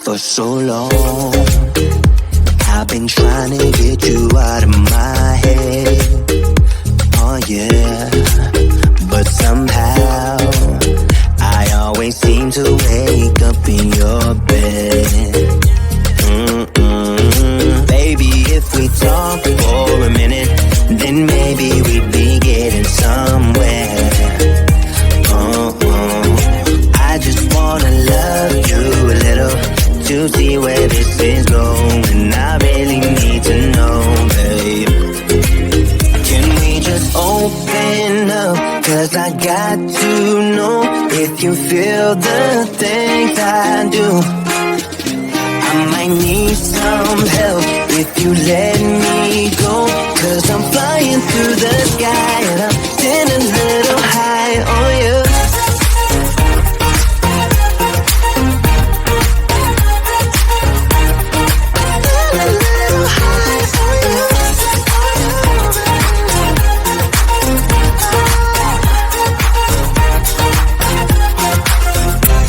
For so long, I've been trying to get you out of my head. Oh yeah, but somehow I always seem to wake up in your bed. Baby, if we talk for a minute, then maybe we'd be getting somewhere. I just wanna love you a little to see where this is going. I really need to know, babe. Can we just open up? 'Cause I got to know if you feel the things I do. I might need some help if you let me go. 'Cause I'm flying through the sky and I'm getting a little high on you.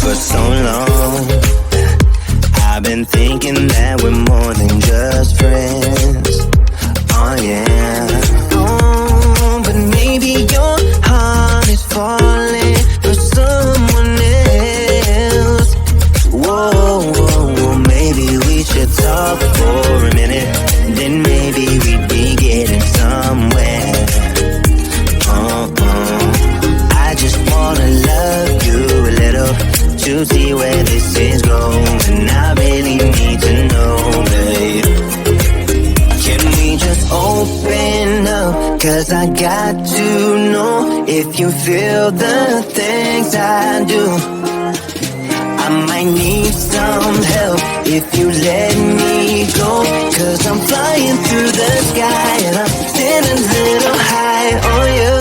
For so long, I've been thinking that we're more than just friends. Oh yeah. Oh, but maybe your heart is falling for someone else. Whoa, whoa, whoa, maybe we should talk for a minute. Then maybe we'd be getting somewhere. I just wanna love you a little to see where this is going. I really need to know, babe. Can we just open up? 'Cause I got to know if you feel the things I do. I might need some help if you let me go. 'Cause I'm flying through the sky and I'm getting a little high on you.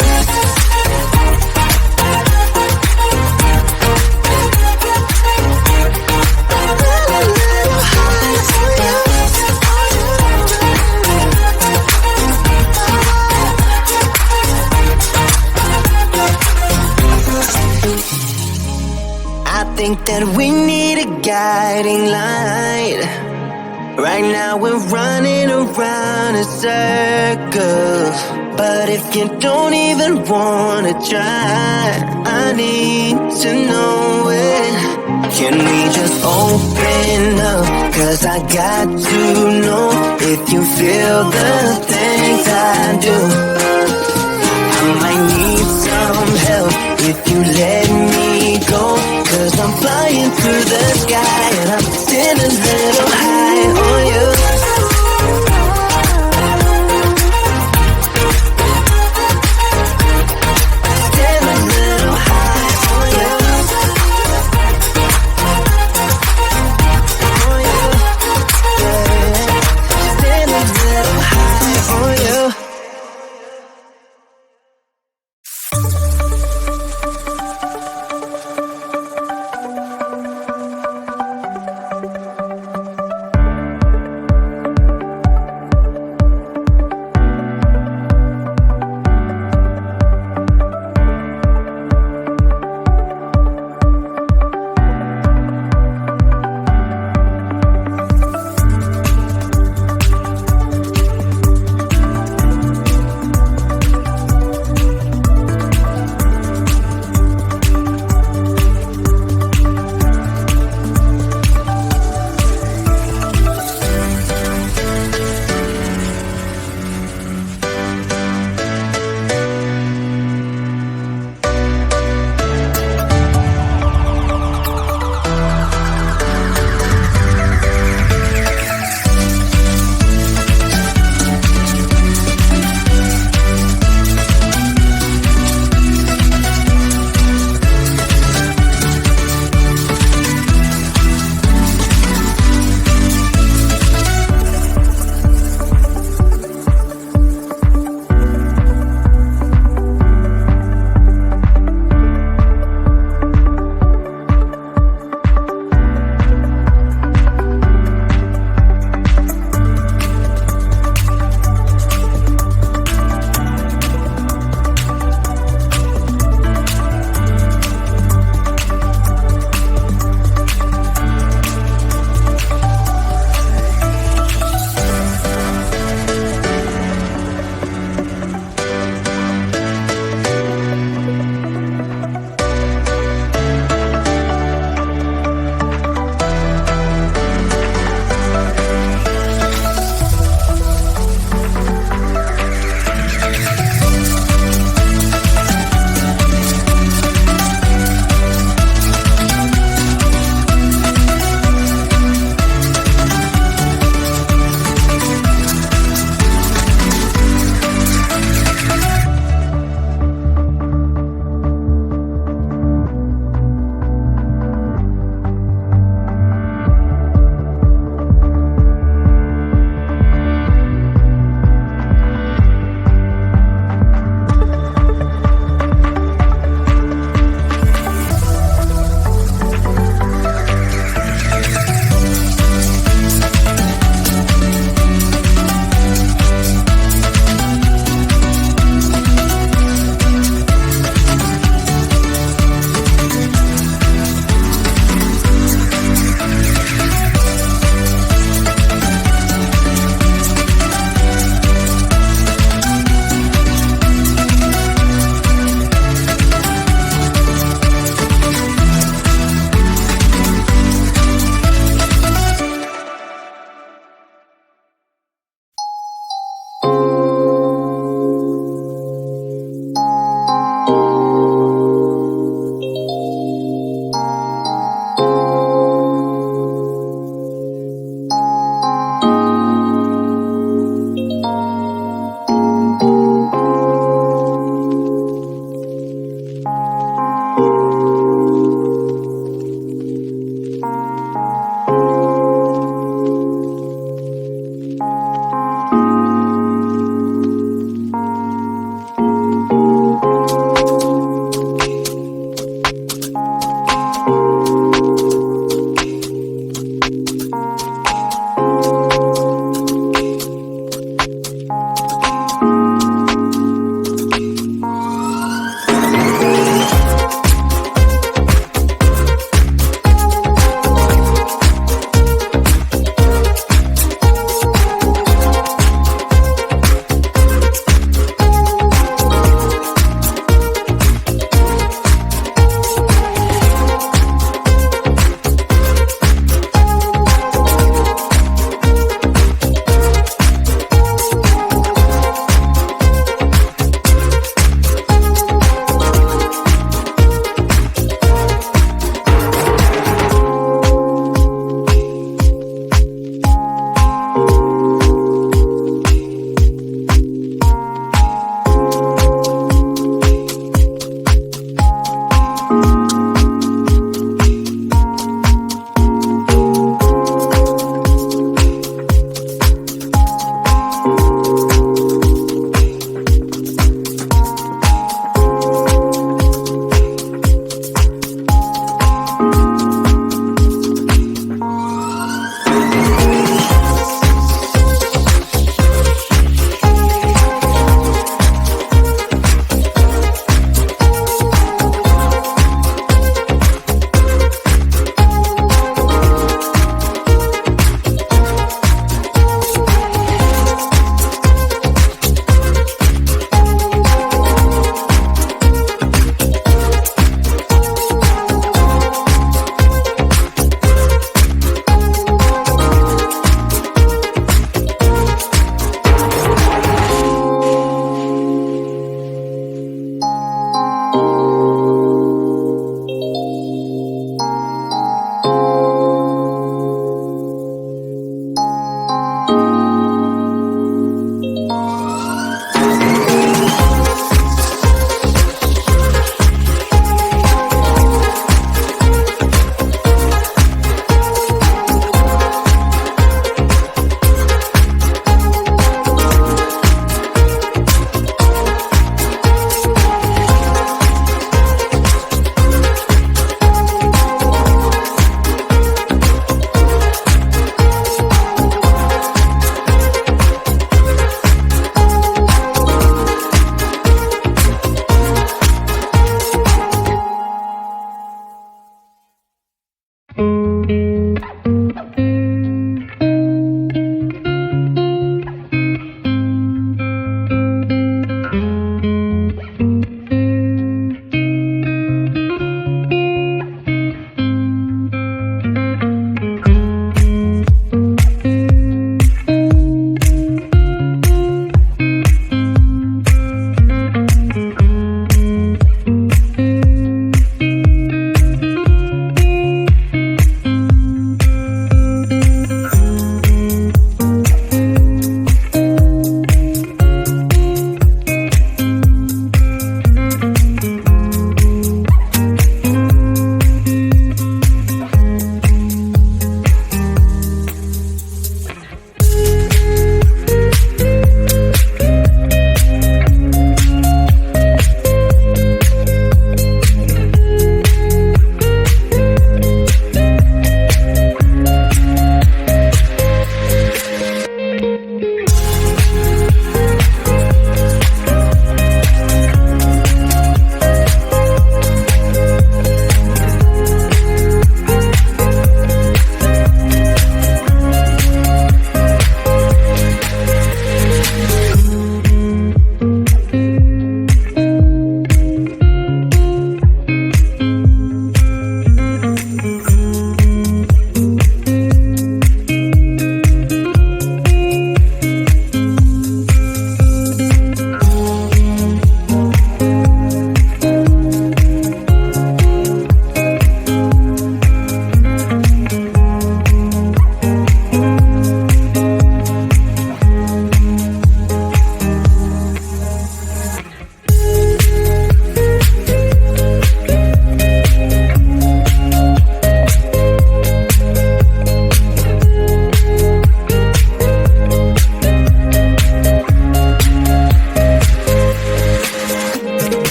I think that we need a guiding light. Right now we're running around in circles. But if you don't even wanna try, I need to know it. Can we just open up? 'Cause I got to know if you feel the things I do. I might need some help if you let me go. 'Cause I'm flying through the sky and I'm still a little high on you. Still a little high on you. On you. Yeah. Still a little high on you.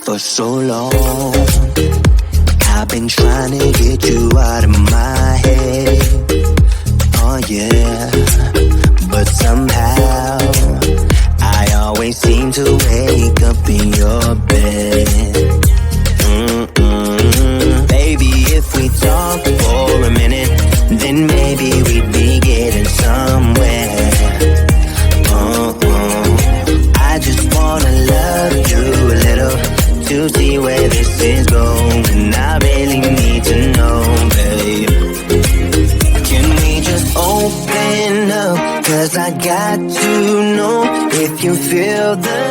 for so long. I've been trying to get you out of my head. Oh yeah, but somehow I always seem to wake up in your bed. Baby, if we talk for a minute, then maybe we'd be getting somewhere. I just wanna love you a little to see where this is going. I really need to know, babe. Can we just open up? 'Cause I got to know if you feel the